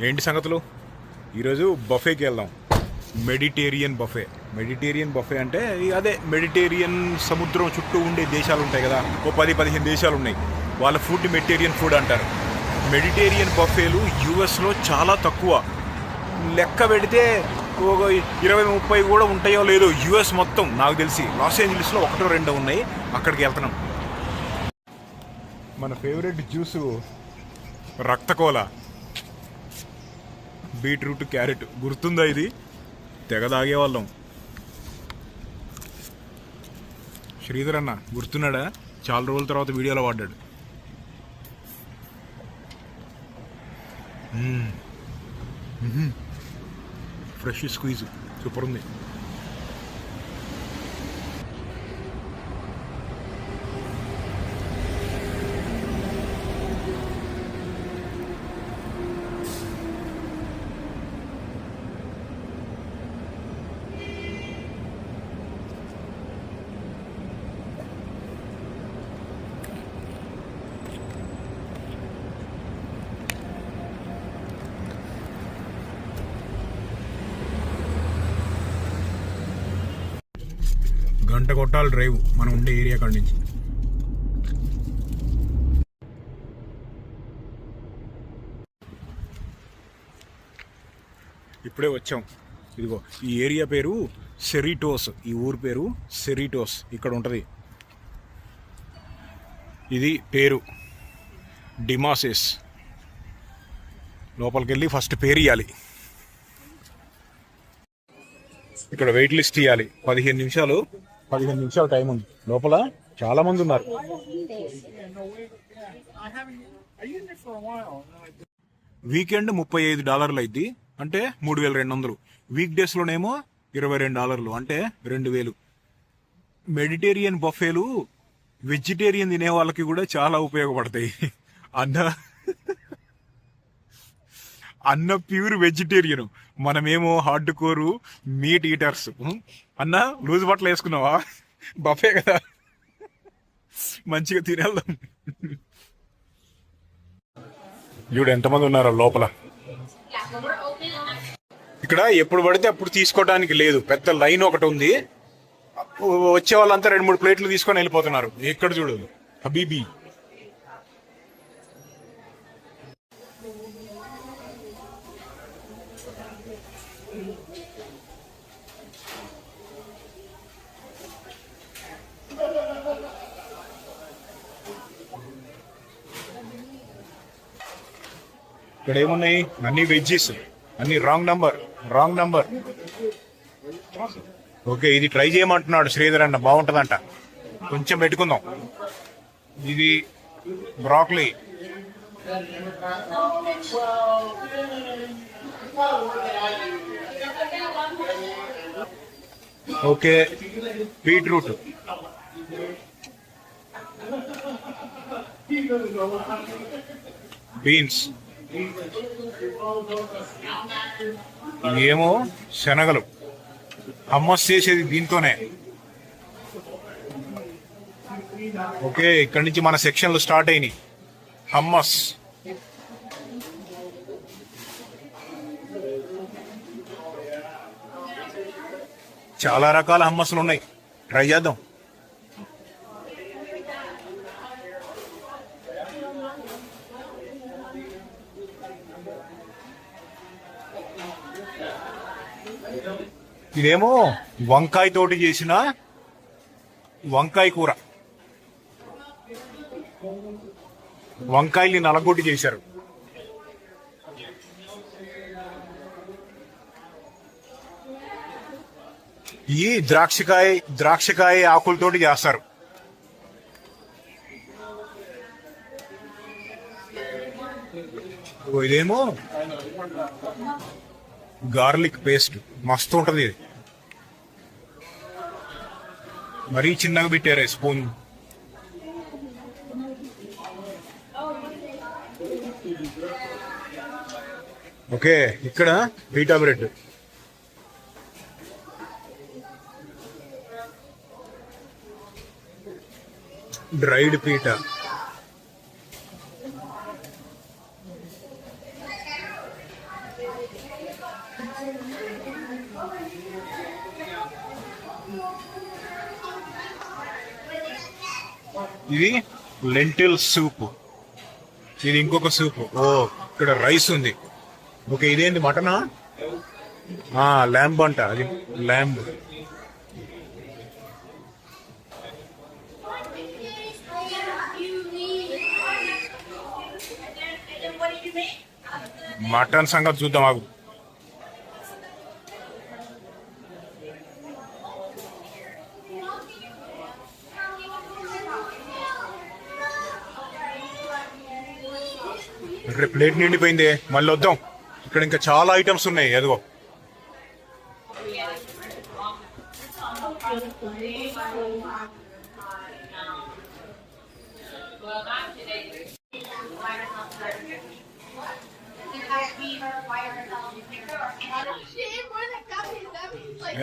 ఏంటి సంగతులు? ఈరోజు బఫేకి వెళ్దాం. Mediterranean buffet. మెడిటేరియన్ బఫే అంటే అదే మెడిటేరియన్ సముద్రం చుట్టూ ఉండే దేశాలు ఉంటాయి కదా, ఓ 10-15 దేశాలు ఉన్నాయి. వాళ్ళ ఫుడ్ మెడిటేరియన్ ఫుడ్ అంటారు. మెడిటేరియన్ బఫేలు యూఎస్లో చాలా తక్కువ. లెక్క పెడితే ఒక 20-30 కూడా ఉంటాయో లేదో యూఎస్ మొత్తం. నాకు తెలిసి లాస్ ఏంజలీస్లో 1-2 ఉన్నాయి. అక్కడికి వెళ్తున్నాం. మన ఫేవరెట్ జ్యూసు రక్తకోల, బీట్రూట్, క్యారెట్. గుర్తుందా ఇది? తెగ తాగేవాళ్ళం. శ్రీధర్ అన్న గుర్తున్నాడా? చాలా రోజుల తర్వాత వీడియోలో వాడ్డాడు. ఫ్రెష్ స్క్వీజ్ సూపర్ ఉంది. గంట కొట్టాలి డ్రైవ్ మనం ఉండే ఏరియా కాడి నుంచి. ఇప్పుడే వచ్చాం. ఇదిగో ఈ ఏరియా పేరు సెరిటోస్. ఈ ఊరు పేరు సెరిటోస్. ఇక్కడ ఉంటుంది. ఇది పేరు డిమాసెస్. లోపలికి వెళ్ళి ఫస్ట్ పేరు ఇవ్వాలి. ఇక్కడ వెయిట్ లిస్ట్ ఇవ్వాలి. 15 నిమిషాలు టైం ఉంది. లోపల చాలా మంది ఉన్నారు. వీకెండ్ $35 అయింది, అంటే $3,200. వీక్ డేస్ లోనేమో $22, అంటే 2,000. మెడిటేరియన్ బఫేలు వెజిటేరియన్ తినే వాళ్ళకి కూడా చాలా ఉపయోగపడతాయి. అన్న ప్యూర్ వెజిటేరియన్, మనమేమో హార్డ్ కోరు మీట్ ఈటర్స్. అన్న లూజ్ బట్టలు వేసుకున్నావా? బఫే కదా, మంచిగా తినేద్దాం. చూడు ఎంతమంది ఉన్నారో లోపల. ఇక్కడ ఎప్పుడు పడితే అప్పుడు తీసుకోవడానికి లేదు, పెద్ద లైన్ ఒకటి ఉంది. వచ్చే వాళ్ళంతా 2-3 ప్లేట్లు తీసుకొని వెళ్ళిపోతున్నారు. ఎక్కడ చూడు హబీబీ. ఇక్కడ ఏమున్నాయి? అన్ని వెజ్జెస్, అన్ని రాంగ్ నంబర్. ఓకే, ఇది ట్రై చేయమంటున్నాడు శ్రీధర్ అన్న, బాగుంటుందంట. కొంచెం పెట్టుకుందాం. ఇది బ్రాక్లీ, ఓకే, బీట్రూట్, బీన్స్, ఏమో శనగలు. హమ్మస్ చేసేది దీంతోనే. ఓకే, ఇక్కడి నుంచి మన సెక్షన్లు స్టార్ట్ అయినాయి. హమ్మస్, చాలా రకాల హమ్మస్లు ఉన్నాయి. ట్రై చేద్దాం. ఇదేమో వంకాయ తోటి చేసిన వంకాయ కూర. వంకాయల్ని నలగొట్టి చేశారు. ఈ ద్రాక్షకాయ ఆకులతోటి చేస్తారు. ఇదేమో గార్లిక్ పేస్ట్, మస్తు ఉంటది. ఇది మరీ చిన్నగా పెట్టారు స్పూన్. ఓకే, ఇక్కడ పీటా బ్రెడ్, డ్రైడ్ పీటా, ఇది లెంటిల్ సూప్. ఇది ఇంకొక సూప్. ఓ, ఇక్కడ రైస్ ఉంది. ఓకే, ఇదేంటి మటనా? ల్యాంబ్ అంట, అది ల్యాంబ్. మటన్ సంగతి చూద్దాం ఆగు. ఇక్కడ ప్లేట్ నిండిపోయింది, మళ్ళీ వద్దాం. ఇక్కడ ఇంకా చాలా ఐటమ్స్ ఉన్నాయి. ఎదుగో,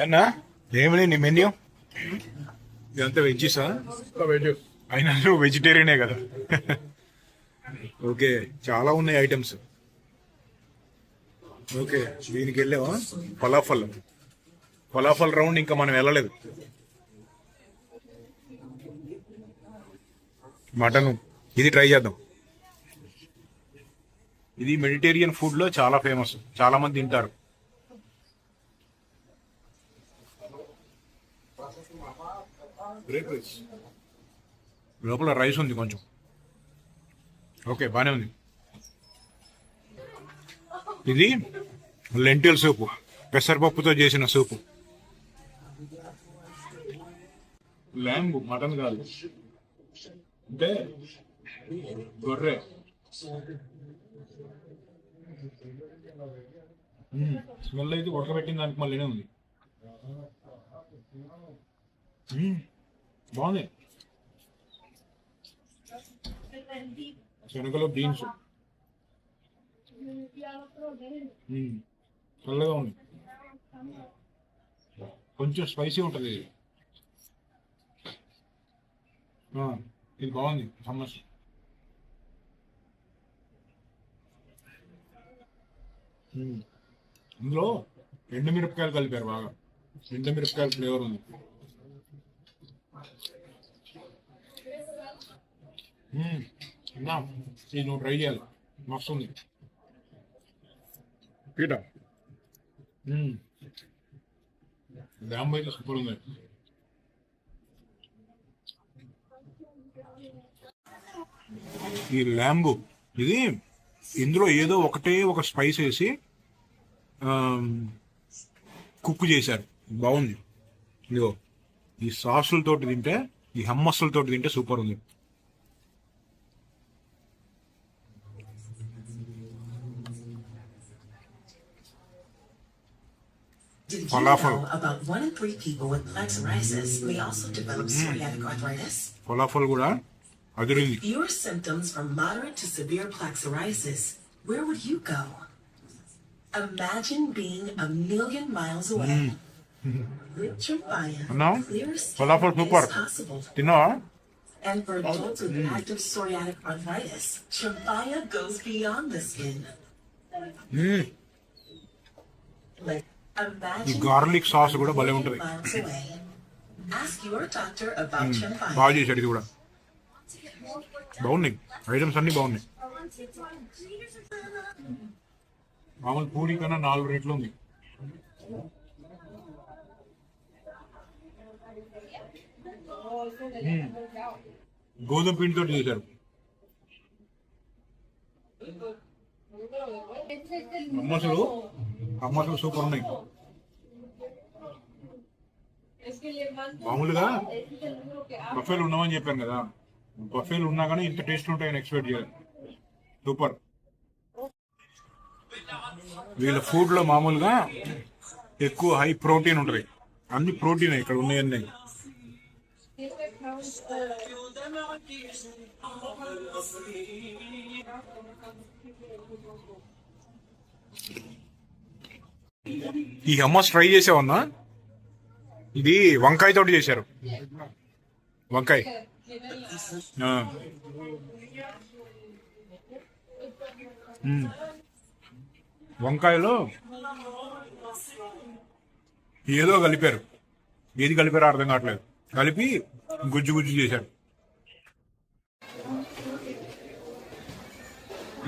ఏనా ఏమి నీ మెన్యూ? ఇదంతా వెజ్జీసా? వెజ్ అయినా నువ్వు వెజిటేరియనే కదా. ఓకే, చాలా ఉన్నాయి ఐటమ్స్. ఓకే, దీనికి వెళ్ళావా? ఫలాఫల్ రౌండ్ ఇంకా మనం వెళ్ళలేదు. మటన్ ఇది ట్రై చేద్దాం. ఇది మెడిటేరియన్ ఫుడ్ లో చాలా ఫేమస్, చాలా మంది తింటారు. లోపల రైస్ ఉంది కొంచెం. ఓకే, బానే ఉంది. ఇది లెంటిల్ సూపు, పెసరపప్పుతో చేసిన సూపు. ల్యాంబ్, మటన్ కాదు, అంటే గొర్రె. స్మెల్ అయితే ఉడకబెట్టిన దానికి మళ్ళీనే ఉంది. బాగుంది. శనగలో బీన్స్ చల్లగా ఉంది, కొంచెం స్పైసీ ఉంటుంది. ఇది బాగుంది. సమస్య ఇందులో ఎండుమిరపకాయలు కలిపారు బాగా. ఎండుమిరపకాయల ఫ్లేవర్ ఉంది. ఇది నువ్వు ట్రై చేయాలి, మస్తు ఉంది. పీట ల్యాంబ్ అయితే సూపర్ ఉంది. ఈ ల్యాంబు ఇది ఇందులో ఏదో ఒక స్పైస్ వేసి కుక్ చేశారు. బాగుంది. ఇదిగో ఈ సాసులతోటి తింటే, ఈ హమ్మస్సులతోటి తింటే సూపర్ ఉంది. Did you know about 1 in 3 people with plaque psoriasis may also develop psoriatic arthritis? Falafel కూడా అదిరింది. If your symptoms are moderate to severe plaque psoriasis, where would you go? Imagine being 1,000,000 miles away. With Trimpaya, clear skin is possible. తిన్నావా? And for adults with active psoriatic arthritis, Trimpaya goes beyond the skin. ఈ garlic sauce కూడా భలే ఉంటుంది. బాగా చేశాడు. ఇది కూడా బాగున్నాయి. ఐటమ్స్ అన్ని బాగున్నాయి. మామూలు పూరి కన్నా 4 రేట్లు ఉంది. గోధుమ పిండితో చేశారు. అమ్మసులు సూపర్ ఉన్నాయి. మామూలుగా బఫేలు ఉన్నామని చెప్పాను కదా, బఫేలు ఉన్నా కానీ ఇంత టేస్ట్ ఉంటాయని ఎక్స్పెక్ట్ చేయాలి. సూపర్. వీళ్ళ ఫుడ్ లో మామూలుగా ఎక్కువ హై ప్రోటీన్ ఉంటుంది. అన్ని ప్రోటీన్ ఇక్కడ ఉన్నాయన్నీ. ఈ హమ్మస్ ట్రై చేసావన్నా? ఇది వంకాయ తోటి చేశారు. వంకాయ వంకాయలో ఏదో కలిపారు, ఏది కలిపారో అర్థం కావట్లేదు. కలిపి గుజ్జు గుజ్జు చేశారు.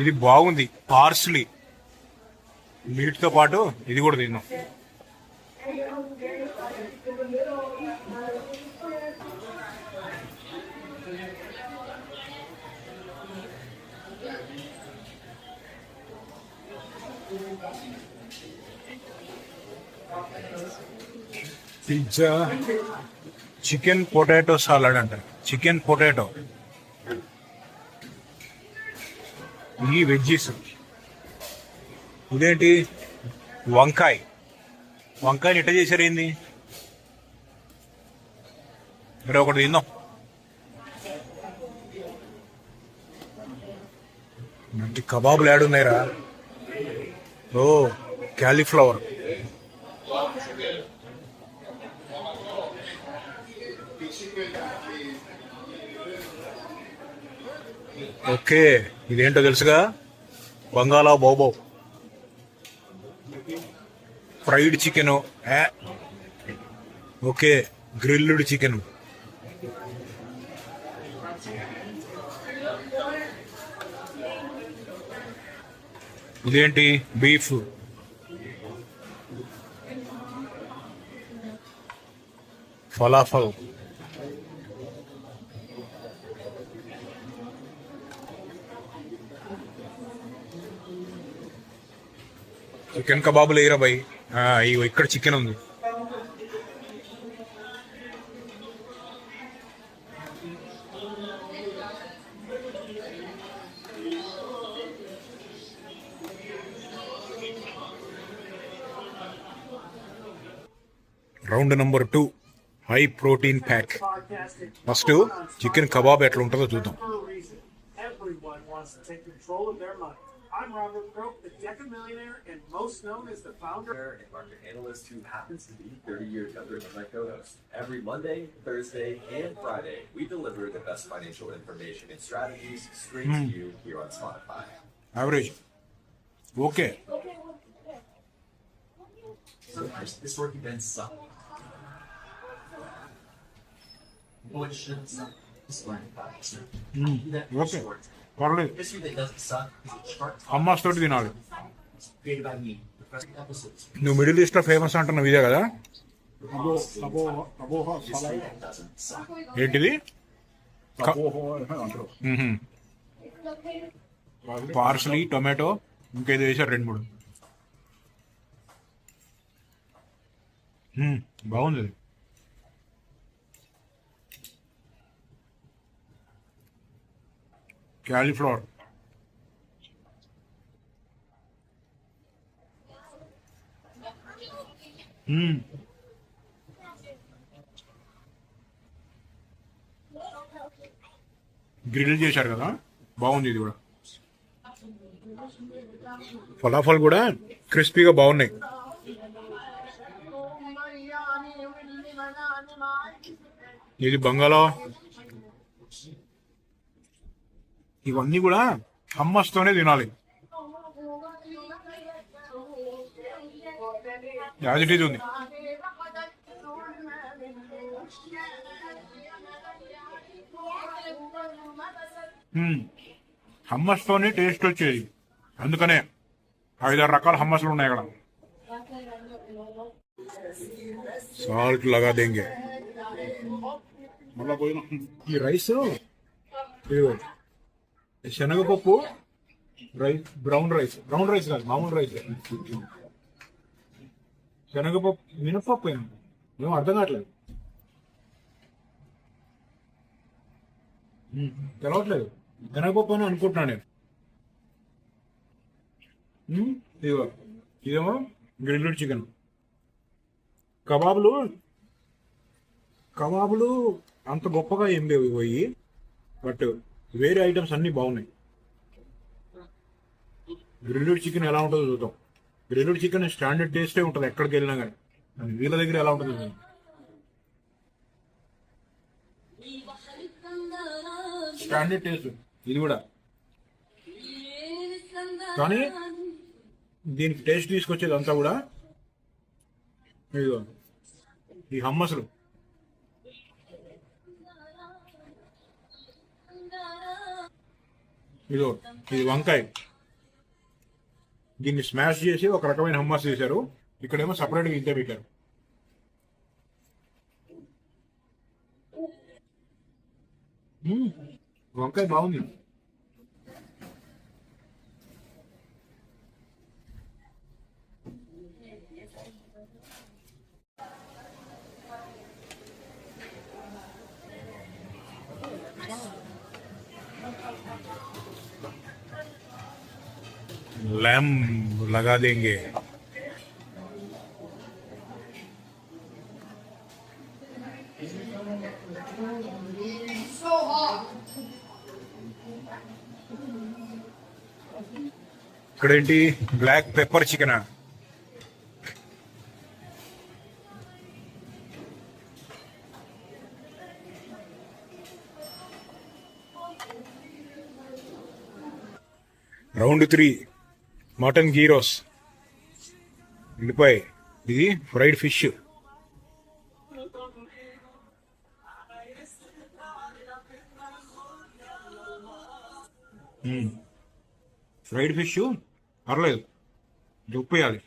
ఇది బాగుంది. పార్స్లీ మీట్తో పాటు ఇది కూడా తిన్నాం. పిజ్జా, చికెన్ పొటాటో సాలడ్ అంట. చికెన్ పొటాటో, ఈ వెజ్జీస్. ఇదేంటి వంకాయని ఇట్ట చేశారు ఏంది? మరి ఒకటి తిందాం. మంచి కబాబులు ఏడున్నాయిరా. ఓ క్యాలీఫ్లవర్. ఓకే, ఇదేంటో తెలుసుగా, బంగాళా బోబో, fried chicken. Okay, grilled chicken. ఇదేంటి బీఫ్. ఫలాఫల్. చికెన్ కబాబులు వేయరా భయ్. ఇగో ఇక్కడ చికెన్ ఉంది. Round number 2, high protein pack. First chicken kebab ఎట్లా ఉంటుందో చూద్దాం. I'm Robert Croak, the decamillionaire and most known as the founder and market analyst who happens to be 30 years younger than my co-host. Every Monday, Thursday, and Friday, we deliver the best financial information and strategies straight to you here on Spotify. Average. Okay. So this work event suck. What shouldn't suck? This learning process. Okay. పర్లేదు. History that doesn't suck is a chart అమ్మాస్ తోటి తినాలి. created by me. The present episodes. నువ్వు middle east లో famous అంటున్నావు ఇదే కదా? History that doesn't suck. ఏంటిది? Parsley, tomato, ఇంకేదో వేసారు 2-3. బాగుంది. క్యాలీఫ్లవర్. గ్రిల్ చేశారు కదా, బాగుంది. ఇది కూడా ఫలాఫల్ కూడా క్రిస్పీగా బాగున్నాయి. ఇది బంగాళా. ఇవన్నీ కూడా హమ్మస్తోనే తినాలి. యాజ్ ఇట్ ఈజ్ ఉంది. హమ్మస్తోనే టేస్ట్ వచ్చేది. అందుకనే 5-6 రకాల హమ్మస్లు ఉన్నాయి అక్కడ. సాల్ట్ లగా దేంగే. మళ్ళా పోయిన ఈ రైస్, శనగపప్పు రైస్, బ్రౌన్ రైస్ కాదు, మామూలు రైస్. శనగపప్పు, మినపప్పు ఏమో అర్థం కావట్లేదు, తెలవట్లేదు. శనగపప్పు అని అనుకుంటున్నాను నేను. ఇదిగో ఇదేమో గ్రిల్డ్ చికెన్. కబాబులు అంత గొప్పగా ఏం లేవు పోయి, బట్ వేరే ఐటమ్స్ అన్నీ బాగున్నాయి. గ్రిల్డ్ చికెన్ ఎలా ఉంటుందో చూద్దాం. గ్రిల్డ్ చికెన్ స్టాండర్డ్ టేస్టే ఉంటుంది ఎక్కడికి వెళ్ళినా కానీ. వీళ్ళ దగ్గర ఎలా ఉంటుంది చూద్దాం. స్టాండర్డ్ టేస్ట్ ఇది కూడా, కానీ దీనికి టేస్ట్ తీసుకొచ్చేది అంతా కూడా ఇదిగో ఈ హమ్మస్లు, ఇదిగో ఇది వంకాయ, దీన్ని స్మాష్ చేసి ఒక రకమైన హమ్మస్ చేశారు. ఇక్కడేమో సపరేట్గా ఇంతే పెట్టారు. వంకాయ బాగుంది. लैम्प लगा देंगे. ఇక్కడేంటి black pepper chicken. Round 3 mutton gyros, ఉల్లిపాయ, ఇది ఫ్రైడ్ ఫిష్. ఫ్రైడ్ ఫిష్ పర్లేదు, ఉప్పు వేయాలి.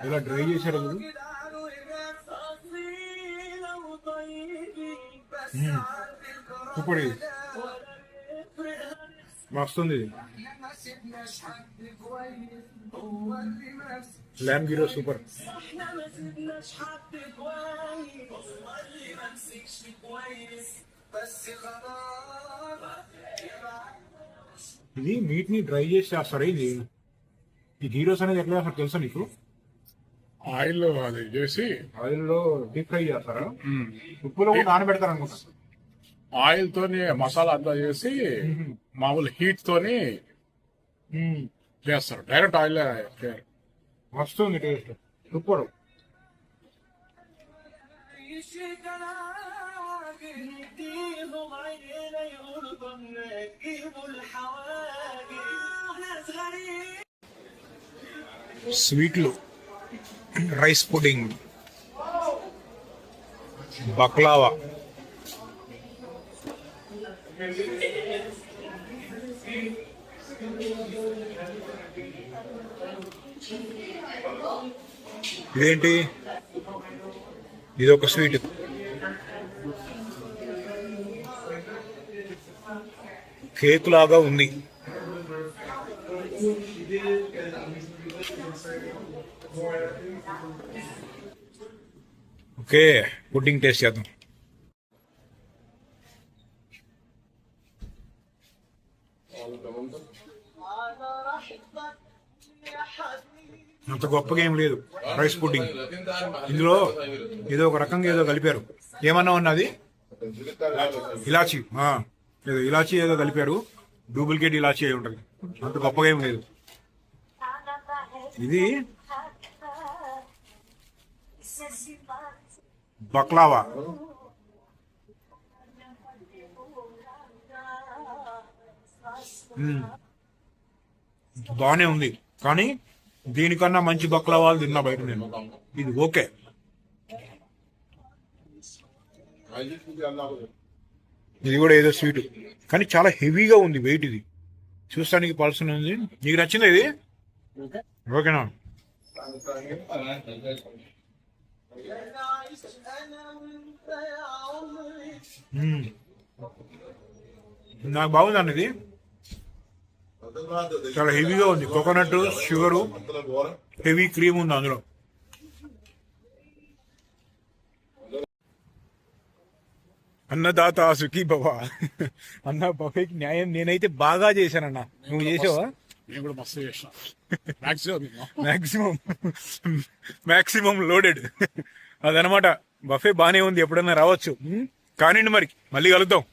ఇలా డ్రై చేశారు కదా. సూపర్, ఇది మస్తుంది. Lamb gyro super. ఇది మీట్ ని డ్రై చేసి చేస్తారు. ఇది ఈ గీరోస్ అనేది ఎట్లా చేస్తారు తెలుసా నీకు? ఆయిల్ అది చేసి ఆయిల్ లో డీప్ ఫ్రై చేస్తారా? ఉప్పులో కూడా నానబెడతారు అనుకుంటా. ఆయిల్ తోని మసాలా అంతా చేసి మామూలు హీట్ తోని చేస్తారు. డైరెక్ట్ ఆయిల్ చేయరు. మస్తుంది టేస్ట్, సూపర్. స్వీట్లు, రైస్ పుడింగ్, బక్లావా, ఇదేంటి? ఇది ఒక స్వీట్. కేక్ లాగా ఉంది. ఓకే, పుడ్డింగ్ టేస్ట్ చేద్దాం. అంత గొప్పగా ఏం లేదు రైస్ పుడ్డింగ్. ఇందులో ఏదో ఒక రకంగా ఏదో కలిపారు. ఏమన్నా ఉన్నది ఇలాచి, ఏదో ఇలాచి ఏదో కలిపారు. డూప్లికేట్ ఇలాచి అయి ఉంటుంది. అంత గొప్పగా ఏం లేదు. ఇది బక్లావా. బానే ఉంది, కానీ దీనికన్నా మంచి బక్లావాలు తిన్నా బయట నేను. ఇది ఓకే. ఇది కూడా ఏదో స్వీట్, కానీ చాలా హెవీగా ఉంది వెయిట్. ఇది చూస్తానికి పల్సన్ ఉంది. నీకు నచ్చింది ఇది? ఓకేనా? నాకు బాగుంది అన్న. ఇది చాలా హెవీగా ఉంది. కోకోనట్, షుగరు, హెవీ క్రీమ్ ఉంది అందులో. అన్నదాత సుఖీ భవ. అన్న బఫేకి న్యాయం నేనైతే బాగా చేశానన్న. నువ్వు చేసావా? నేను కూడా మస్తు చేసిన. Maximum loaded. అదనమాట. బఫే బానే ఉంది, ఎప్పుడన్నా రావచ్చు. కానివ్వండి, మరి మళ్ళీ కలుద్దాం.